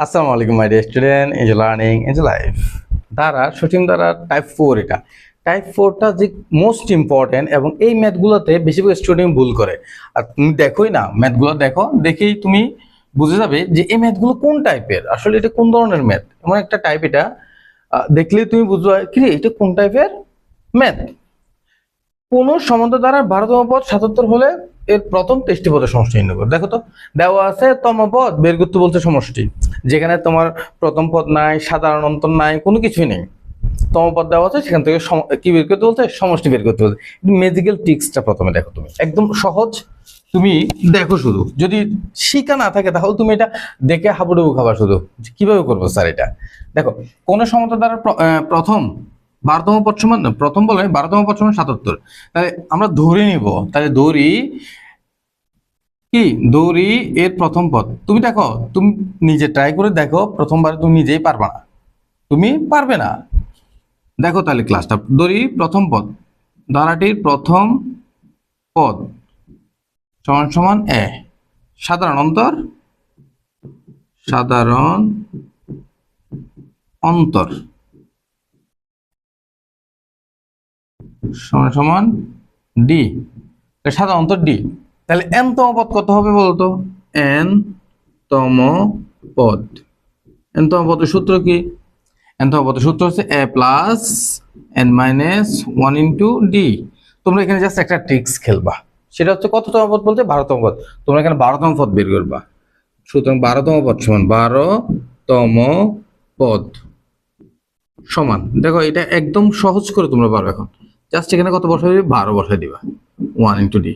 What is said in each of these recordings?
আসসালামু আলাইকুম my dear student, enjoy learning enjoy life. দ্বারা সঠিক দ্বারা টাইপ 4, এটা টাইপ 4টা যে মোস্ট ইম্পর্টেন্ট, এবং এই ম্যাথগুলোতে বেশিরভাগ স্টুডেন্ট ভুল করে। আর তুমি দেখোই না, ম্যাথগুলো দেখো, দেখেই তুমি বুঝে যাবে যে এই ম্যাথগুলো কোন টাইপের, আসলে এটা কোন ধরনের ম্যাথ। এমন একটা টাইপ এটা দেখলেই তুমি বুঝবে কি রে এটা কোন টাইপের ম্যাথ। কোন সমন্ত দ্বারা 12তম পদ 77 হলে এর প্রথম 23টি পদের সমষ্টি নির্ণয় করো। দেখো তো দেওয়া আছে তম পদ বের করতে বলছে সমষ্টি, যেখানে তোমার প্রথম পদ নাই, সাধারণ অন্তর নাই, কোনো কিছুই নেই। তম পদ দেওয়া আছে, সেখান থেকে কি বের করতে বলছে, সমষ্টি বের করতে বলছে। ম্যাজিক্যাল ট্রিক্সটা প্রথমে দেখো, তুমি একদম সহজ। তুমি দেখো, শুধু যদি শিখা না থাকে তাহলে তুমি এটা দেখে হাবুডুবু খাবা, শুধু কিভাবে করবো স্যার এটা। দেখো কোন সমতা দ্বারা প্রথম 12তম পদ সমান, প্রথম বলে 12তম পদ সমান 77, তাহলে আমরা ধরে নিব, তাহলে দৌড়ি এর প্রথম পদ। তুমি দেখো, তুমি নিজে ট্রাই করে দেখো, প্রথমবার তুমি নিজেই পারবা না, তুমি পারবে না। দেখো তাহলে ক্লাসটা, দৌড়ি প্রথম পদ, ধারাটির প্রথম পদ সমান সমান এ, সাধারণ অন্তর সমান সমান ডি, সাধারণ অন্তর ডি। তাহলে এন তম পদ কত হবে বলতো? এন তম পদ, এন তম পদের সূত্র কি? এন তম পদের সূত্র হচ্ছে a plus n minus 1 into d. তোমরা এখানে জাস্ট একটা ট্রিক্স খেলবা, সেটা হচ্ছে কততম পদ বলতে 12তম পদ। তোমরা এখানে 12তম পদ বের করবা। সুতরাং 12তম পদ সমান 12তম পদ সমান, দেখো এটা একদম সহজ করে তোমরা পারবে। এখন জাস্ট এখানে কত বসাই দিবে? 12 বসাই দিবা, 1 ইন্টু ডি।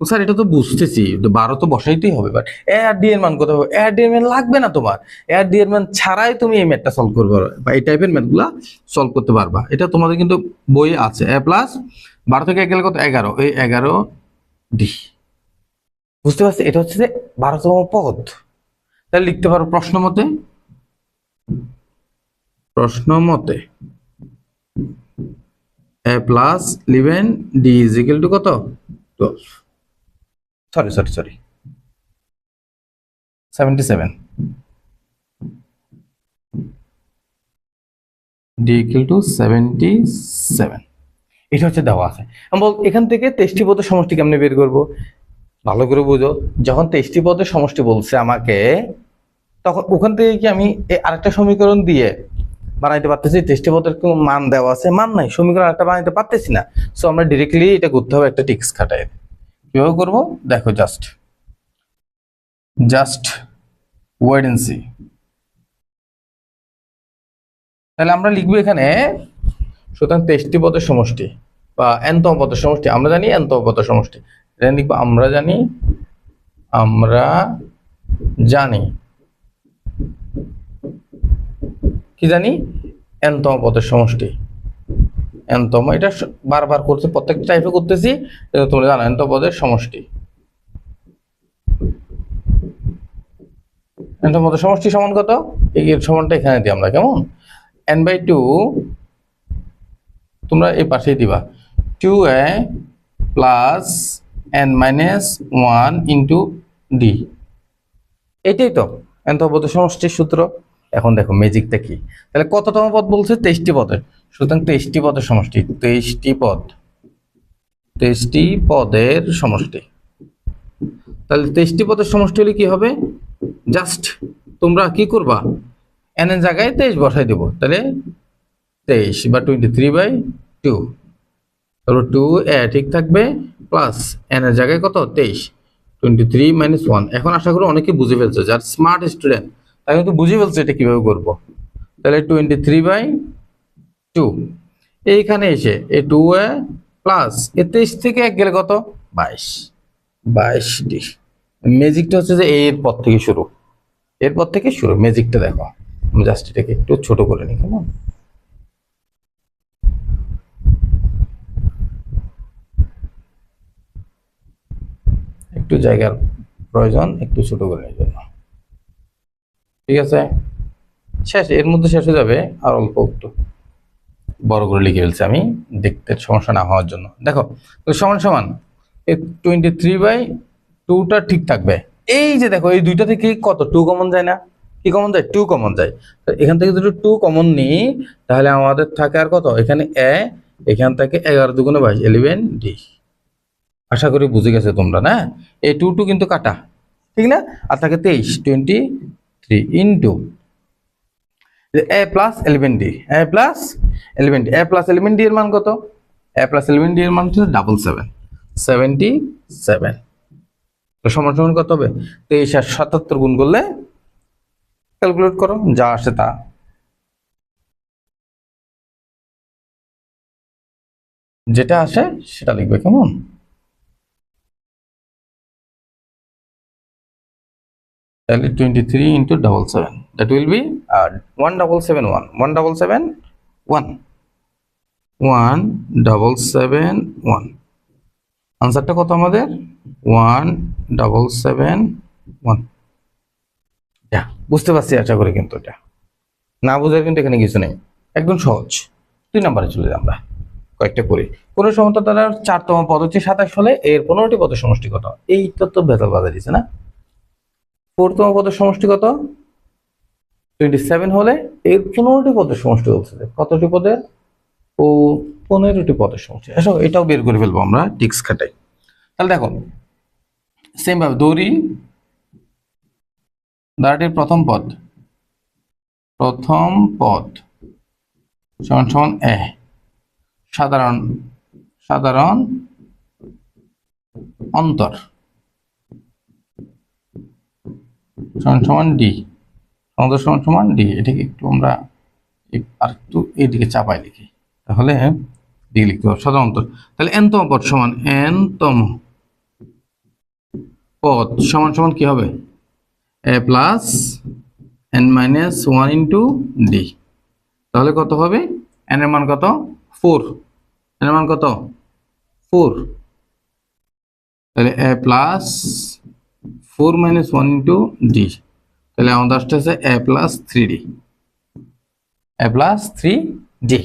স্যার এটা তো বুঝতেছি, 12 তো বসাইতেই হবে, বাট এ আর ডি এর মান কত হবে? এ আর ডি এর মান লাগবে না তোমার। এ আর ডি এর মান ছাড়াই তুমি এই ম্যাথটা সলভ করতে পারবে, বা এই টাইপের ম্যাথগুলা সলভ করতে পারবা। এটা তোমাদের কিন্তু বই আছে। এ প্লাস 12 থেকে 1 গেলে কত? 11, এই 11 ডি। বুঝতে পারছি? এটা হচ্ছে যে 12তম পদ। তাহলে লিখতে পারো প্রশ্ন মতে a plus 11 d is equal to কত? 12, সরি 77, ডি ইকুয়াল টু 77। এটা হচ্ছে দেওয়া আছে। আমি বল এখান থেকে 23টি পদের সমষ্টি কেমনে বের করব? ভালো করে বুঝো, যখন 23টি পদের সমষ্টি বলছে আমাকে, তখন ওখান থেকে কি আমি আরেকটা সমীকরণ দিয়ে বানাইতে পারতেছি? 23টি পদের মান দেওয়া আছে, মান নাই, সমীকরণ একটা বানাইতে পারতেছি না। সো আমরা ডিরেক্টলি এটা করতে হবে একটা ট্রিক্স খাটায়। কিভাবে করবো দেখো, জাস্ট ওয়েট এন্ড সি। তাহলে আমরা লিখবো এখানে, সুতরাং 23টি পদের সমষ্টি বা এনতম পদের সমষ্টি, আমরা জানি এনতম পদের সমষ্টি, এটা লিখবো আমরা জানি কি জানি? এনতম পদের সমষ্টি। এনতম, এটা বারবার করছে, প্রত্যেকটা টাইপে করতেছি, তোমরা জানো এনতম পদের সমষ্টি। এনতম পদের সমষ্টি সমান কত? এই সমানটা এখানে দিই আমরা, কেমন? n/2, তোমরা এই পাশেই দিবা 2a plus n minus 1 into D. এটাই তো এনতম পদের সমষ্টির সূত্র। এখন দেখো ম্যাজিকটা কি। তাহলে কততম পদ বলছে? 23টি পদের। সুতরাং 23টি পদের সমষ্টি, 23টি পদের সমষ্টি। তাহলে 23টি পদের সমষ্টি হলে কি হবে? জাস্ট তোমরা কি করবা, n এর জায়গায় 23 বসাই দেবো। তাহলে 23 বা 23/2, তারপর 2 এ ঠিক থাকবে, প্লাস n এর জায়গায় কত? 23, 23 মাইনাস 1। এখন আশা করি অনেকে বুঝে ফেলছে, যার স্মার্ট স্টুডেন্ট তাই কিন্তু বুঝে ফেলছে এটা কিভাবে করবো। তাহলে 23/2, এইখানে এসে এ 2 এ প্লাস এ 23 থেকে 1 গেলে কত? 22 ডি। ম্যাজিকটা হচ্ছে যে এরপর থেকে শুরু ম্যাজিকটা দেখো। আমি জাস্ট এটাকে একটু ছোট করে নিই, কেমন? একটু জায়গার প্রয়োজন, একটু ছোট করে নেওয়ার জন্য। ঠিক আছে, শেষ, এর মধ্যে শেষ হয়ে যাবে। আর অল্প একটু বড় করে লিখে ফেলছি আমি, দেখতে সমস্যা না হওয়ার জন্য। দেখো সমান সমান 23/2টা ঠিক থাকবে। এই যে দেখো, এই দুইটা থেকে কত 2 কমন যায় না? কি কমন যায়? 2 কমন যায়। তো এখান থেকে যদি 2 কমন নিই তাহলে আমাদের থাকে আর কত? এখানে এ, এখান থেকে 11 দুগুণে 22 11 ডি। আশা করি বুঝে গেছে তোমরা না? এই 2 2 কিন্তু কাটা, ঠিক না? আর থাকে 23 23 into a plus 11 D, A plus 11 D, A plus 11 D এর মান কত? এ প্লাস 11 ডি এর মান হচ্ছে 77 77। তো সমান সমান কত হবে? 23 আর 77 গুণ করলে ক্যালকুলেট করো, যা আসে তা। যেটা আসে সেটা লিখবে, কেমন? তাহলে 23 ইন্টু 77, দ্যাট উইল বি 1771 1771 1771। আনসারটা কত আমাদের? 1771। বুঝতে পারছি আশা করি, কিন্তু এটা না বোঝার কিন্তু এখানে কিছু নেই, একদম সহজ। 2 নম্বরে চলে যাই আমরা, কয়েকটা করি। কোন সমতা দ্বারা 4তম পদ হচ্ছে 27 হলে এর 15টি পদের সমষ্টি কত? এইটা তো ভেতর বাধা দিছে না। 4তম পদের সমষ্টি কত? 27 হলে এর 15টি পদের সমষ্টি হচ্ছে কতটি পদের? ও 15টি পদের সমষ্টি। আসো এটাও বের করে ফেলবো আমরা টিক্স খাটাই। তাহলে দেখো, সেম ভাবে ধারাটির প্রথম পদ সমান সমান এ, সাধারণ সাধারণ অন্তর সমান সমান ডি, অন্তর সমান সমান ডি। এটাকে একটু আমরা আর একটু এইদিকে চাপাই লিখি, তাহলে ডি লিখতে হবে সাধারণ অন্তর। তাহলে এনতম পদ সমান এনতম পদ সমান সমান কি হবে? A plus n minus 1 into d. তাহলে কত হবে? এন এর মান কত? 4। এন এর মান কত? 4। তাহলে এ প্লাস 4 মাইনাস 1 ইন্টু ডি। তাহলে আমাদের আসতেছে এ প্লাস 3ডি, এ প্লাস 3ডি।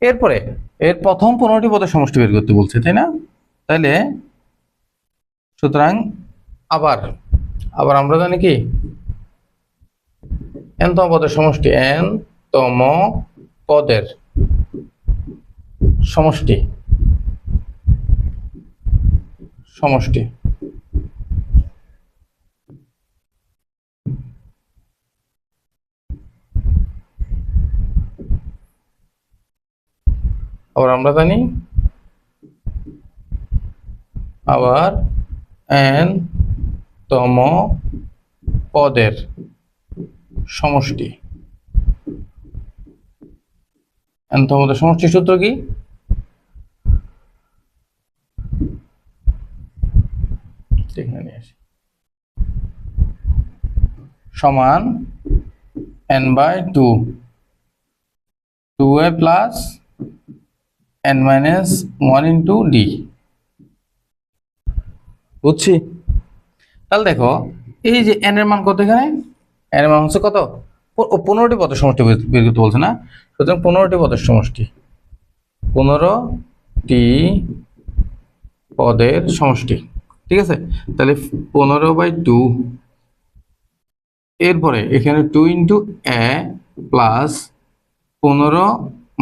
এরপরে এর প্রথম 15টি পদের সমষ্টি বের করতে বলছে, তাই না? তাহলে সুতরাং আবার আবার আমরা জানি কি এনতম পদের সমষ্টি, এনতম পদের সমষ্টি সমষ্টি আবার আমরা জানি আবার এন তম পদের সমষ্টি, এন তম পদের সমষ্টি সূত্র কি? এখানে নিয়ে আসি, সমান n by 2 2a plus n minus 1 into D. বুঝছি? তাহলে দেখো এই যে n এর মান কত, এখানে n এর মান হচ্ছে কত? 15টি পদের সমষ্টি বের করতে বলছে না? সুতরাং 15টি পদের সমষ্টি, 15টি পদের সমষ্টি, ঠিক আছে? তাহলে 15/2, এরপরে এখানে 2 ইন্টু এ প্লাস 15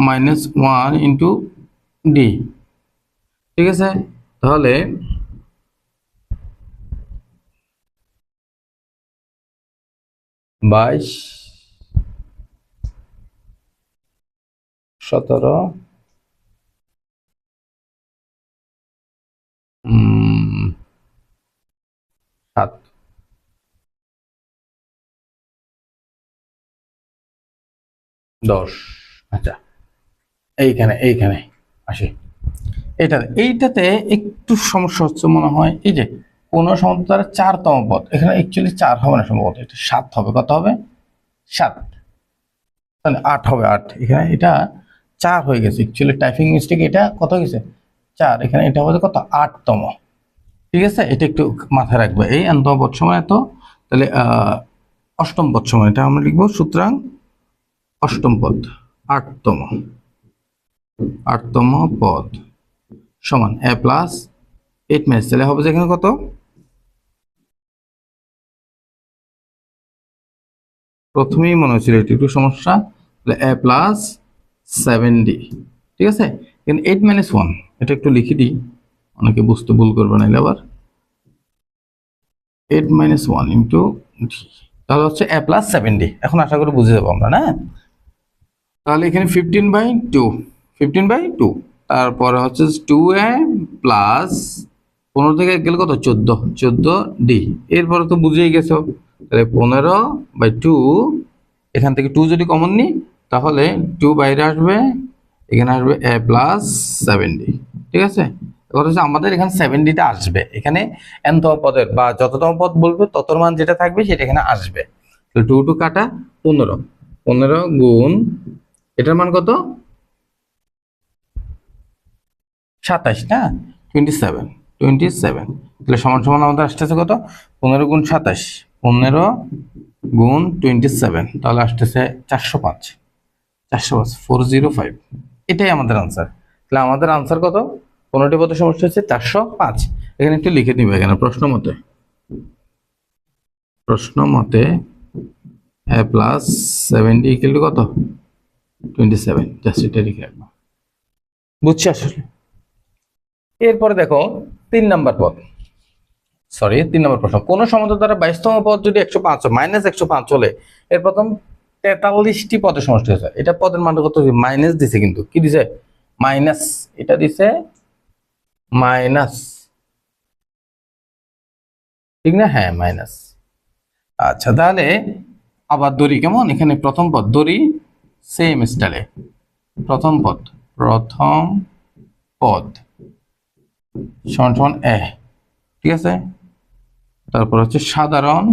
মাইনাস 1 ইন্টু ডি, ঠিক আছে? তাহলে 22 17 7 10। আচ্ছা, এইখানে আসি। এইটাতে একটু সমস্যা হচ্ছে মনে হয়। এই যে 15 সমস্ত দ্বারা 4তম পদ, এখানে অ্যাকচুয়ালি 4 হবে না সম্ভবত, এটা 7 হবে। কত হবে? 7, তাহলে 8 হবে। 8 এখানে এটা 4 হয়ে গেছে, অ্যাকচুয়ালি টাইপিং মিস্টেক। এটা কত হয়ে গেছে? 4। এখানে এটা হবে কত? 8তম, ঠিক আছে? এটা একটু মাথায় রাখবে। এই এনতম পদ সমান এত, তাহলে অষ্টম পদ সমান এটা আমরা লিখবো। সুতরাং অষ্টম পদ 8তম পদ সমান এ প্লাস 8 মাইনাস, তাহলে হবে যে এখানে কত? প্রথমেই মনে হচ্ছিল এটি একটু সমস্যা, তাহলে a প্লাস 7d, ঠিক আছে। কিন্তু 8 মাইনাস 1 এটা একটু লিখে দিই, অনেকে বুঝতে ভুল করবে না আবার। 8 মাইনাস 1 ইন্টু d, তাহলে হচ্ছে a প্লাস 7d। এখন আশা করি বুঝে যাবো আমরা, না? তাহলে এখানে 15/2, 15/2, তারপরে হচ্ছে 2a প্লাস 15 থেকে গেলে কত, 14d। এরপরে তো বুঝেই গেছো, তাহলে 15/2, এখান থেকে 2 যদি কমন নিই তাহলে 2 বাইরে আসবে, এখানে আসবে a প্লাস 7d, ঠিক আছে। কথা হচ্ছে আমাদের এখানে 7dটা আসবে, এখানে nতম পদের বা যততম পদ বলবে ততর মান যেটা থাকবে সেটা এখানে আসবে। তো 2 কাটা 15, 15 গুণ এটার মান কত, 27, না? 27, 27, তাহলে সমান সমান আমাদের আসতেছে কত, 15 গুণ 27, 15 গুণ 27, তাহলে আসতেছে 405, 405, 405, এটাই আমাদের আনসার। তাহলে আমাদের আনসার কত, 15টি পদের সমষ্টি হচ্ছে 405। এখানে একটু লিখে নিবে, এখানে প্রশ্ন মতে a plus 7d equal to কত, 27, জাস্ট এটা লিখে রাখবো, বুঝছি আসলে। এরপরে দেখো 3 নাম্বার পদ, সরি 3 নম্বর প্রশ্ন। কোন সমতা দ্বারা 22তম পদ যদি 105 মাইনাস 105 চলে, এর প্রথম 43টি পদের সমষ্টি হয়েছে। এটা পদের মান কত, মাইনাস দিছে, কিন্তু কি দিছে, মাইনাস, এটা দিছে মাইনাস, ঠিক না? হ্যাঁ, মাইনাস। আচ্ছা, তাহলে আবার ধরি কেমন, এখানে প্রথম পদ ধরি সেম স্টাইলে, প্রথম পদ সমান সমান এ, ঠিক আছে। তারপর হচ্ছে সাধারণ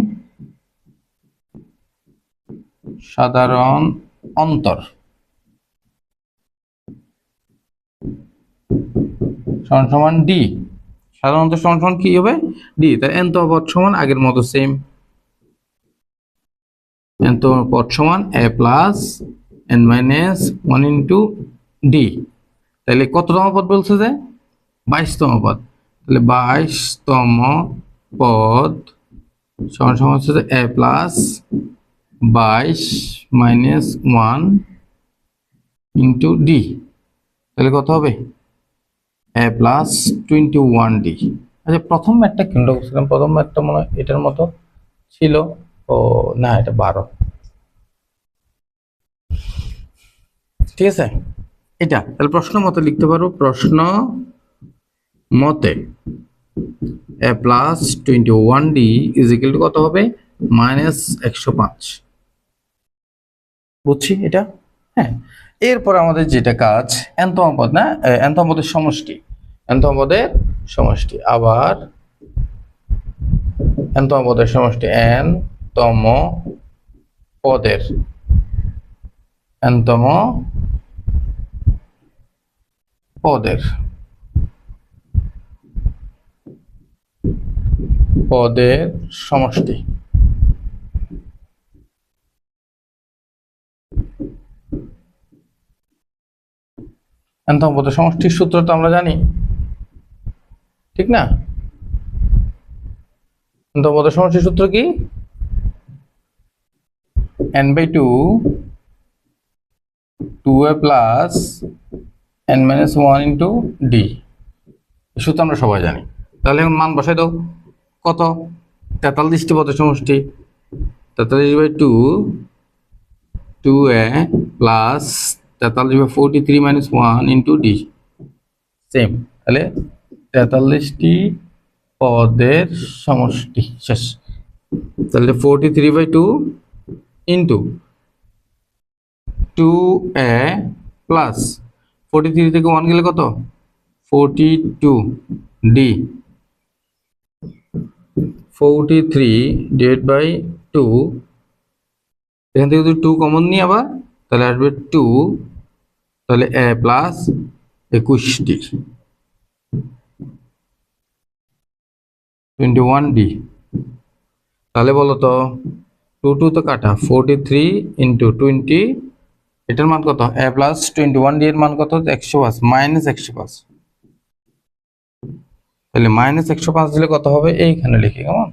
অন্তর সমান সমান ডি, সাধারণ অন্তর সমান সমান কি হবে, ডি। তাই nতম পদ সমান আগের মতো সেম, nতম পদ সমান a plus n minus 1 into d. তাহলে কততম পদ বলছে যে 22তম পদ, তাহলে 22তম পদ সমান সমান হচ্ছে যে a plus 22 minus 1 into d, তাহলে কত হবে, a প্লাস 21d। আচ্ছা, প্রথম ম্যাথটা কেমন করছিলাম, প্রথম ম্যাথটা মনে হয় এটার মতো ছিল, ও না, এটা 12, ঠিক আছে। এটা তাহলে প্রশ্ন মতে লিখতে পারো, প্রশ্ন মতে a plus 21d is equal to কত হবে, মাইনাস 105, বুঝছি এটা। হ্যাঁ, এরপর আমাদের যেটা কাজ, nতম পদ, না, nতম পদের সমষ্টি, nতম পদের সমষ্টি, আবার nতম পদের সমষ্টি, nতম পদের nতম পদের পদের সমষ্টি। nতম পদের সমষ্টির সূত্র তো আমরা জানি, ঠিক না? nতম পদের সমষ্টির সূত্র কি, n/2 2a plus n minus 1 into D, এই সূত্র আমরা সবাই জানি। তাহলে এখন মান বসাই দাও, কত, 43টি পদের সমষ্টি, 43/2, 2a plus 43/43 minus 1 into D, same. তাহলে 43টি পদের সমষ্টি শেষ। তাহলে 43/2 ইন্টু 2a প্লাস 43 থেকে 1 গেলে কত, 42d, 43/2, এখান থেকে যদি 2 কমন নিই আবার, তাহলে আসবে 2, তাহলে a প্লাস 21d, 21d। তাহলে বলো তো 2 তো কাটা, 43 ইন্টু 20, এটার মান কত, a প্লাস 21d এর মান কত, 105, মাইনাস 105, তাহলে মাইনাস 105 দিলে কত হবে, এইখানে লিখি কেমন,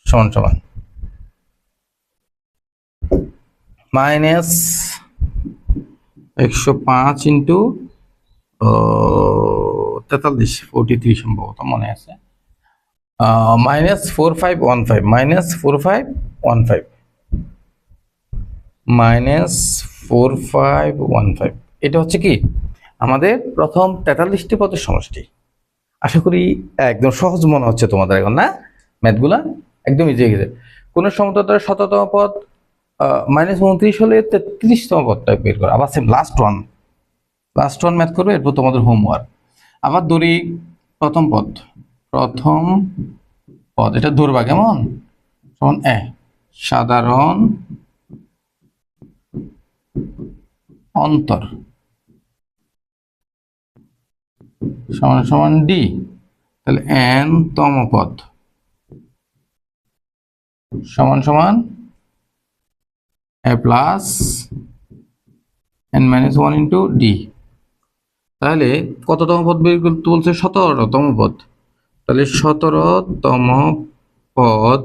সমান সমান মাইনাস 105 ইন্টু 43 43 সম্ভবত মনে আছে, -4515 -4515 -4515 এটা হচ্ছে কি আমাদের প্রথম 43টি পদের সমষ্টি। আশা করি একদম সহজ মনে হচ্ছে তোমাদের এখন, না? ম্যাথগুলা একদম ইজি হয়ে গেছে। কোন সমতলের ১৭তম পদ -29 হলে 33তম পদটা বের করো। আবার সেম লাস্ট ওয়ান ম্যাথ করবে, এরপর তোমাদের হোমওয়ার্ক। আবার ধরি প্রথম পদ এটা ধরবা কেমন, সমান সাধারণ অন্তর সমান ডি, তাহলে n তম পদ সমান a plus n minus 1 into d. তাহলে কততম পদ বের করতে বলছে? 17তম পদ। তাহলে 17তম পদ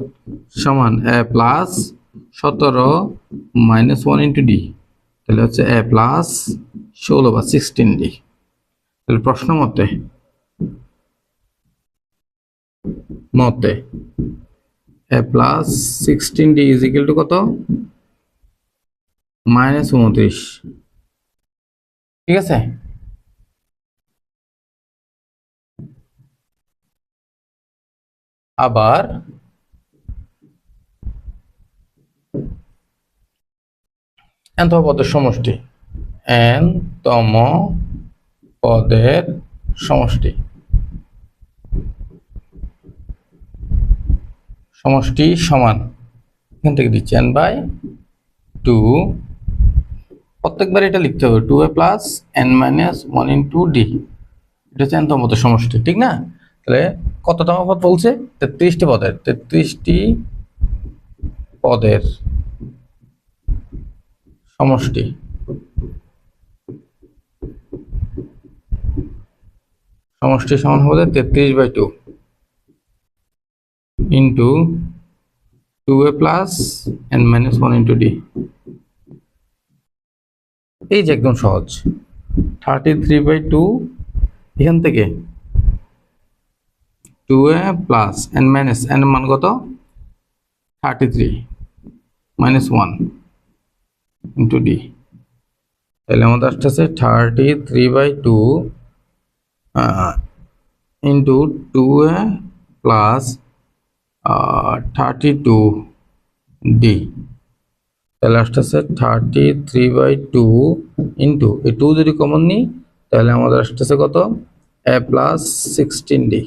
সমান a plus 17 minus 1 into d, তাহলে হচ্ছে a প্লাস 16 বা 16 ডি। তাহলে প্রশ্ন মতে a plus 16 D is equal to কত? -29। ঠিক আছে, আবার n-তম পদের সমষ্টি, n-তম পদের সমষ্টি সমান, এখান থেকে দিচ্ছি n/2, প্রত্যেকবার এটা লিখতে হবে 2a plus n minus 1 into D, এটা হচ্ছে n-তম পদের সমষ্টি, ঠিক না? তাহলে কততম পদ বলছে? 33টি পদের, 33টি পদের সমষ্টি সমান হবে 33/2 into 2a plus n minus 1 into D. এই যে একদম সহজ, 33/2 এখান থেকে 2a plus n minus n মান কত? 33 মাইনাস 1 ইন্টু ডি। তাহলে আমাদের আসতেছে 33/2 ইন্টু 2a প্লাস 32 ডি। তাহলে আসতেছে 33/2 ইন্টু এই 2 যদি কমন নিই তাহলে আমাদের আসতেছে কত? a plus 16 D.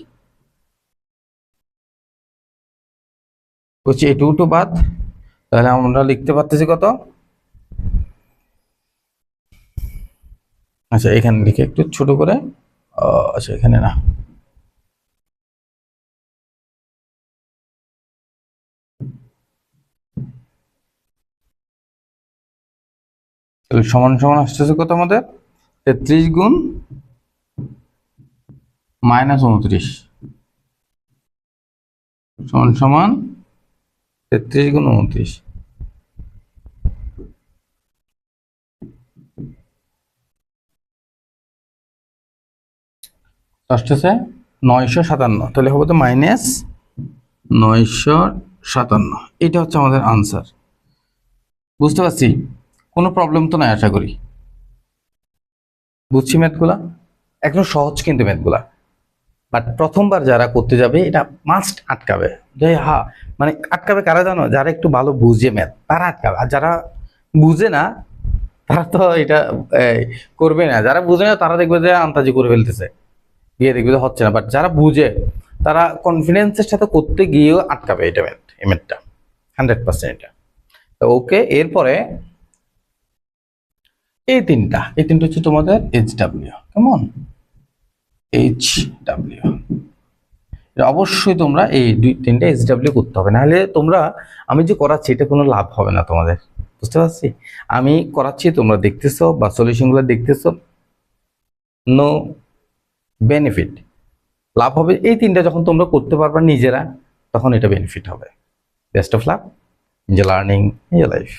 বুঝছি, এই 2 বাদ, তাহলে আমরা লিখতে পারতেছি কত? আচ্ছা এখানে লিখে একটু ছোট করে, আচ্ছা এখানে না, তাহলে সমান আসতেছে কত আমাদের? 33 গুণ -29 সমান 33 গুণ 29। আসতেছে 957, তাহলে হবে তো -957। এটা হচ্ছে আমাদের আনসার। বুঝতে পারছি, কোনো প্রবলেম তো নাই আশা করি। বুঝছি ম্যাথগুলা একদম সহজ কিন্তু ম্যাথগুলা, বাট প্রথমবার যারা করতে যাবে এটা মাস্ট আটকাবে, যে মানে আটকাবে কারা জানো? যারা একটু ভালো বুঝে ম্যাথ তারা আটকাবে, আর যারা বুঝে না তারা তো এটা করবে না। যারা বুঝে না তারা দেখবে যে আন্তাজি করে ফেলতেছে, গিয়ে দেখবে যে হচ্ছে না। বাট যারা বুঝে তারা কনফিডেন্সের সাথে করতে গিয়েও আটকাবে এটা এই ম্যাথটা 100% এটা। তো ওকে, এরপরে এই তিনটা হচ্ছে তোমাদের HW, কেমন? HW অবশ্যই তোমরা এই 2-3টা HW করতে হবে, নাহলে তোমরা আমি যে করাচ্ছি এটা কোনো লাভ হবে না তোমাদের। বুঝতে পারছি, আমি করাচ্ছি তোমরা দেখতেছো বা সলিউশনগুলো দেখতেছো, নো বেনিফিট। লাভ হবে এই 3টা যখন তোমরা করতে পারবা নিজেরা, তখন এটা বেনিফিট হবে। Best of luck, enjoy learning, enjoy life.